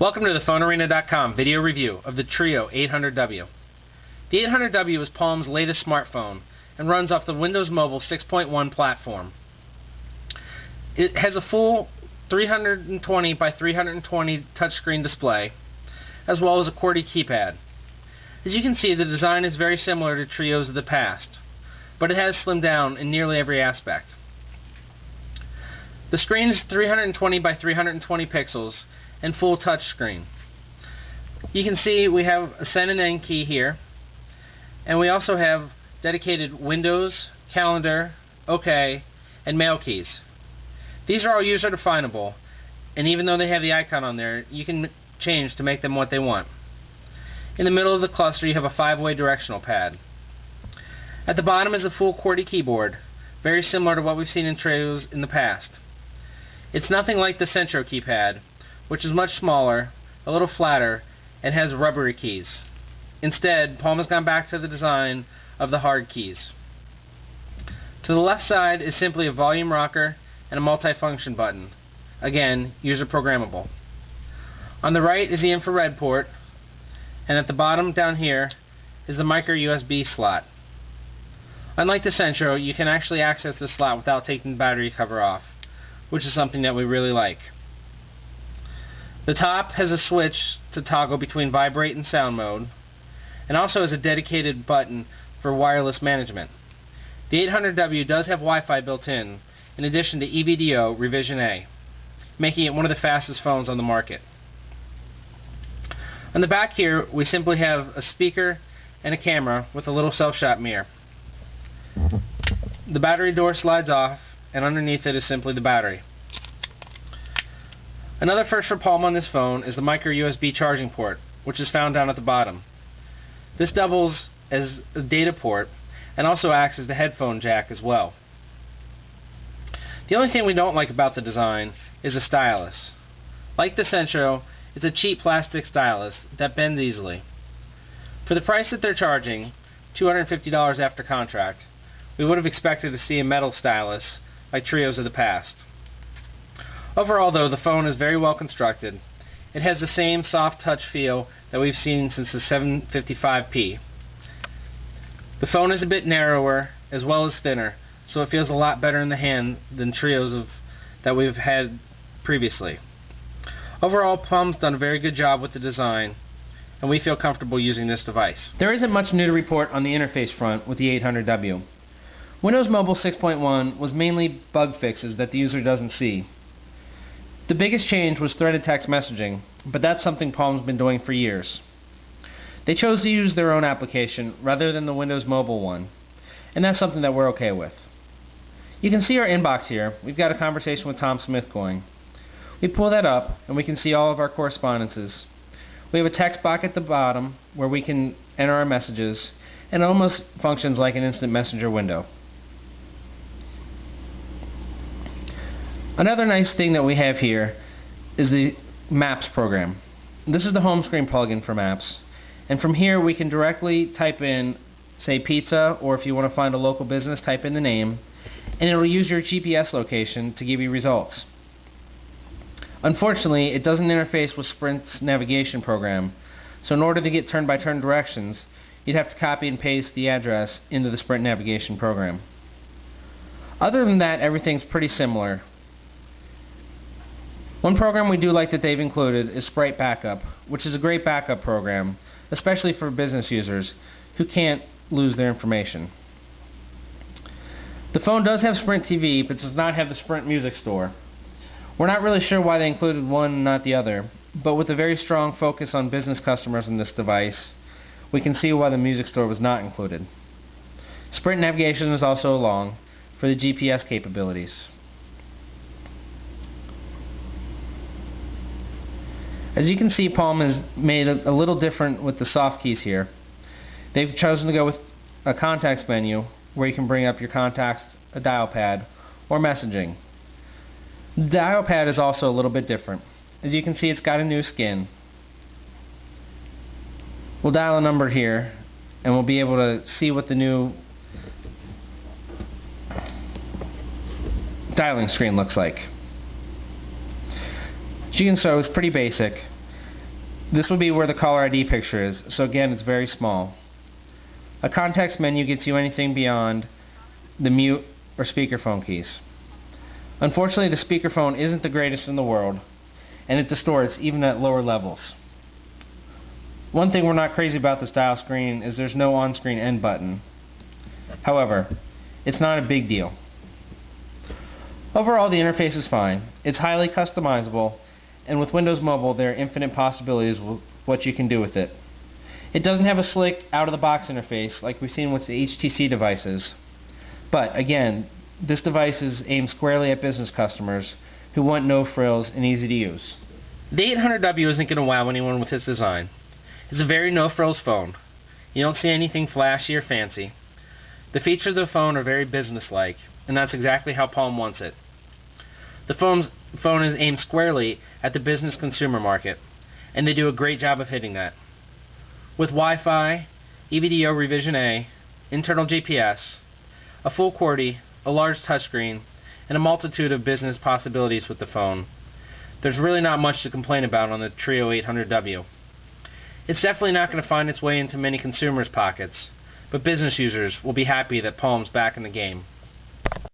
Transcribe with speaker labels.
Speaker 1: Welcome to the PhoneArena.com video review of the Treo 800w. The 800w is Palm's latest smartphone and runs off the Windows Mobile 6.1 platform. It has a full 320 by 320 touchscreen display, as well as a QWERTY keypad. As you can see, the design is very similar to Treos of the past, but it has slimmed down in nearly every aspect. The screen is 320 by 320 pixels and full touch screen. You can see we have a send and end key here, and we also have dedicated Windows, Calendar, OK, and Mail keys. These are all user definable, and even though they have the icon on there, you can change to make them what they want. In the middle of the cluster you have a 5-way directional pad. At the bottom is a full QWERTY keyboard, very similar to what we've seen in Treos in the past. It's nothing like the Centro keypad, which is much smaller, a little flatter, and has rubbery keys. Instead, Palm has gone back to the design of the hard keys. To the left side is simply a volume rocker and a multifunction button, again, user programmable. On the right is the infrared port, and at the bottom down here is the micro USB slot. Unlike the Centro, you can actually access the slot without taking the battery cover off, which is something that we really like. The top has a switch to toggle between vibrate and sound mode, and also has a dedicated button for wireless management. The 800w does have Wi-Fi built in addition to EVDO Revision A, making it one of the fastest phones on the market. On the back here, we simply have a speaker and a camera with a little self-shot mirror. The battery door slides off, and underneath it is simply the battery. Another first for Palm on this phone is the micro USB charging port, which is found down at the bottom. This doubles as a data port and also acts as the headphone jack as well. The only thing we don't like about the design is the stylus. Like the Centro, it's a cheap plastic stylus that bends easily. For the price that they're charging, $250 after contract, we would have expected to see a metal stylus like Treos of the past. Overall, though, the phone is very well constructed. It has the same soft touch feel that we've seen since the 755p. The phone is a bit narrower as well as thinner, so it feels a lot better in the hand than Treos that we've had previously. Overall, Palm's done a very good job with the design, and we feel comfortable using this device. There isn't much new to report on the interface front with the 800w. Windows Mobile 6.1 was mainly bug fixes that the user doesn't see. The biggest change was threaded text messaging, but that's something Palm's been doing for years. They chose to use their own application rather than the Windows Mobile one, and that's something that we're okay with. You can see our inbox here. We've got a conversation with Tom Smith going. We pull that up and we can see all of our correspondences. We have a text box at the bottom where we can enter our messages, and it almost functions like an instant messenger window. Another nice thing that we have here is the Maps program. This is the home screen plugin for Maps, and from here we can directly type in, say, pizza, or if you want to find a local business, type in the name, and it will use your GPS location to give you results. Unfortunately, it doesn't interface with Sprint's navigation program, so in order to get turn-by-turn directions, you'd have to copy and paste the address into the Sprint navigation program. Other than that, everything's pretty similar. One program we do like that they've included is Sprite Backup, which is a great backup program, especially for business users who can't lose their information. The phone does have Sprint TV, but does not have the Sprint Music Store. We're not really sure why they included one and not the other, but with a very strong focus on business customers in this device, we can see why the Music Store was not included. Sprint navigation is also along for the GPS capabilities. As you can see, Palm has made a little different with the soft keys here. They've chosen to go with a contacts menu where you can bring up your contacts, a dial pad, or messaging. The dial pad is also a little bit different. As you can see, it's got a new skin. We'll dial a number here, and we'll be able to see what the new dialing screen looks like. As you can see, it's pretty basic. This would be where the caller ID picture is, so again it's very small. A context menu gets you anything beyond the mute or speakerphone keys. Unfortunately, the speakerphone isn't the greatest in the world, and it distorts even at lower levels. One thing we're not crazy about this dial screen is there's no on-screen end button. However, it's not a big deal. Overall, the interface is fine. It's highly customizable, and with Windows Mobile there are infinite possibilities with what you can do with it. It doesn't have a slick out-of-the-box interface like we've seen with the HTC devices, but again, this device is aimed squarely at business customers who want no frills and easy to use. The 800W isn't going to wow anyone with its design. It's a very no-frills phone. You don't see anything flashy or fancy. The features of the phone are very business-like, and that's exactly how Palm wants it. The phone is aimed squarely at the business consumer market, and they do a great job of hitting that. With Wi-Fi, EVDO Revision A, internal GPS, a full QWERTY, a large touchscreen, and a multitude of business possibilities with the phone, there's really not much to complain about on the Treo 800W. It's definitely not going to find its way into many consumers' pockets, but business users will be happy that Palm's back in the game.